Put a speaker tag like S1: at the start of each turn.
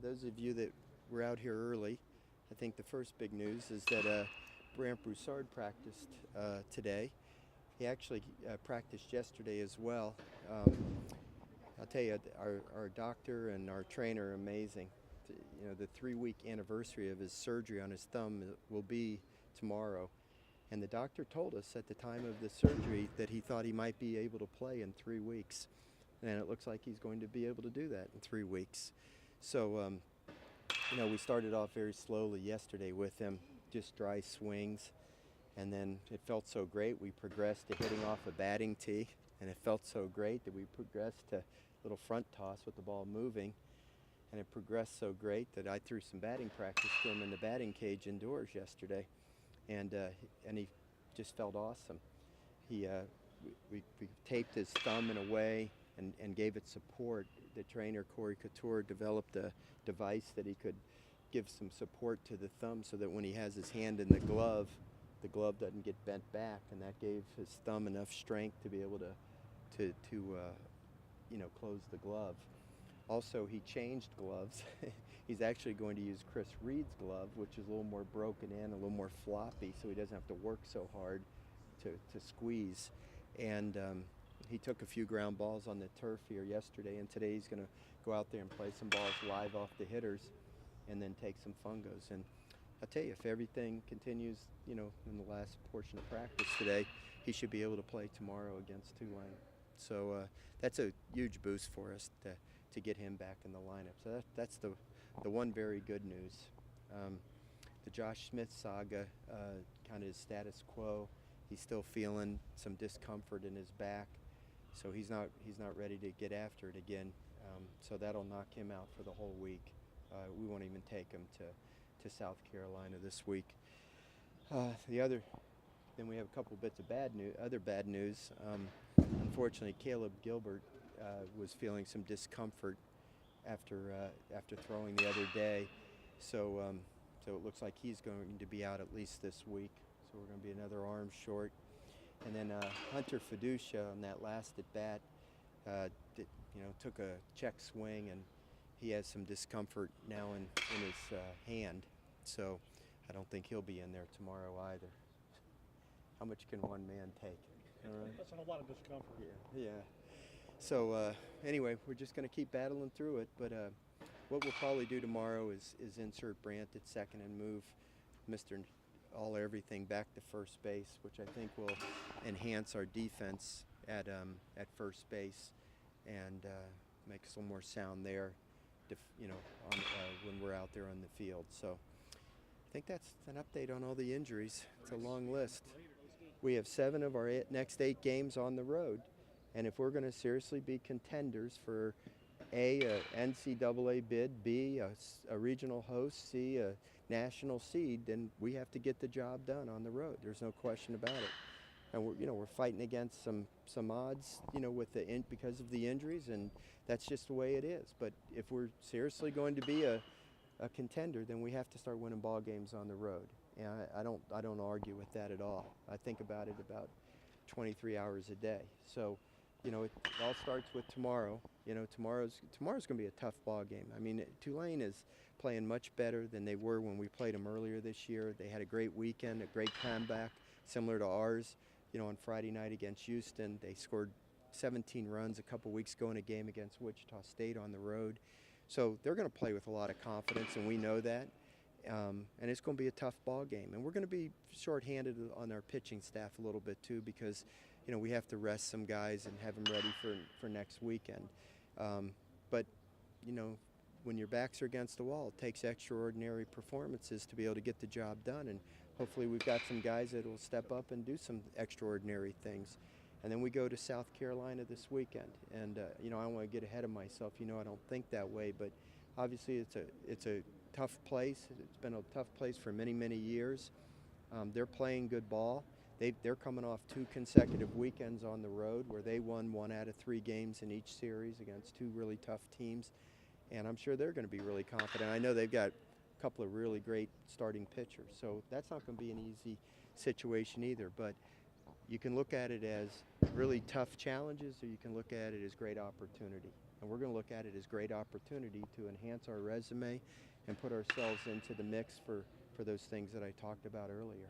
S1: For those of you that were out here early, I think the first big news is that Brant Broussard practiced today. He actually practiced yesterday as well. Um, I'll tell you, our doctor and our trainer are amazing. You know, the 3-week anniversary of his surgery on his thumb will be tomorrow. And the doctor told us at the time of the surgery that he thought he might be able to play in 3 weeks. And it looks like he's going to be able to do that in 3 weeks. So, you know, we started off very slowly yesterday with him, just dry swings. And then it felt so great, we progressed to hitting off a batting tee. And it felt so great that we progressed to a little front toss with the ball moving. And it progressed so great that I threw some batting practice to him in the batting cage indoors yesterday. And he just felt awesome. We taped his thumb in a way and gave it support. The trainer, Corey Couture, developed a device that he could give some support to the thumb so that when he has his hand in the glove doesn't get bent back, and that gave his thumb enough strength to be able to close the glove. Also, he changed gloves. He's actually going to use Chris Reed's glove, which is a little more broken in, a little more floppy, so he doesn't have to work so hard to squeeze. And he took a few ground balls on the turf here yesterday, and today he's going to go out there and play some balls live off the hitters and then take some fungos. And I'll tell you, if everything continues, you know, in the last portion of practice today, he should be able to play tomorrow against Tulane. So that's a huge boost for us to get him back in the lineup. So that's the one very good news. The Josh Smith saga kind of is status quo. He's still feeling some discomfort in his back, so he's not ready to get after it again. So that'll knock him out for the whole week. We won't even take him to South Carolina this week. Then we have a couple bits of other bad news. Unfortunately, Caleb Gilbert was feeling some discomfort after throwing the other day, so it looks like he's going to be out at least this week. So we're going to be another arm short. And then Hunter Feduccia on that last at bat, took a check swing, and he has some discomfort now in his hand. So I don't think he'll be in there tomorrow either. How much can one man take? All right.
S2: That's a lot of discomfort.
S1: Yeah. So anyway, we're just going to keep battling through it. But what we'll probably do tomorrow is insert Brant at second and move Mr. All-Everything back to first base, which I think will enhance our defense at first base and make us a little more sound there, when we're out there on the field. So I think that's an update on all the injuries. It's a long list. We have 7 of our next 8 games on the road, and if we're going to seriously be contenders for A, NCAA bid, B, a regional host, C, a national seed, then we have to get the job done on the road. There's no question about it. And we're fighting against some odds, because of the injuries, and that's just the way it is. But if we're seriously going to be a contender, then we have to start winning ball games on the road. And I don't argue with that at all. I think about it about 23 hours a day. So, it all starts with tomorrow. Tomorrow's going to be a tough ball game. I mean, Tulane is playing much better than they were when we played them earlier this year. They had a great weekend, a great comeback, similar to ours. On Friday night against Houston, they scored 17 runs a couple weeks ago in a game against Wichita State on the road. So they're going to play with a lot of confidence, and we know that. And it's going to be a tough ball game. And we're going to be shorthanded on our pitching staff a little bit too, because we have to rest some guys and have them ready for next weekend. But when your backs are against the wall, it takes extraordinary performances to be able to get the job done. And hopefully we've got some guys that will step up and do some extraordinary things. And then we go to South Carolina this weekend. And I don't want to get ahead of myself. I don't think that way, but obviously it's a tough place. It's been a tough place for many, many years. They're playing good ball. They're coming off 2 consecutive weekends on the road where they won 1 out of 3 games in each series against 2 really tough teams. And I'm sure they're going to be really confident. I know they've got a couple of really great starting pitchers, so that's not going to be an easy situation either. But You can look at it as really tough challenges, or you can look at it as great opportunity. And we're going to look at it as great opportunity to enhance our resume and put ourselves into the mix for those things that I talked about earlier.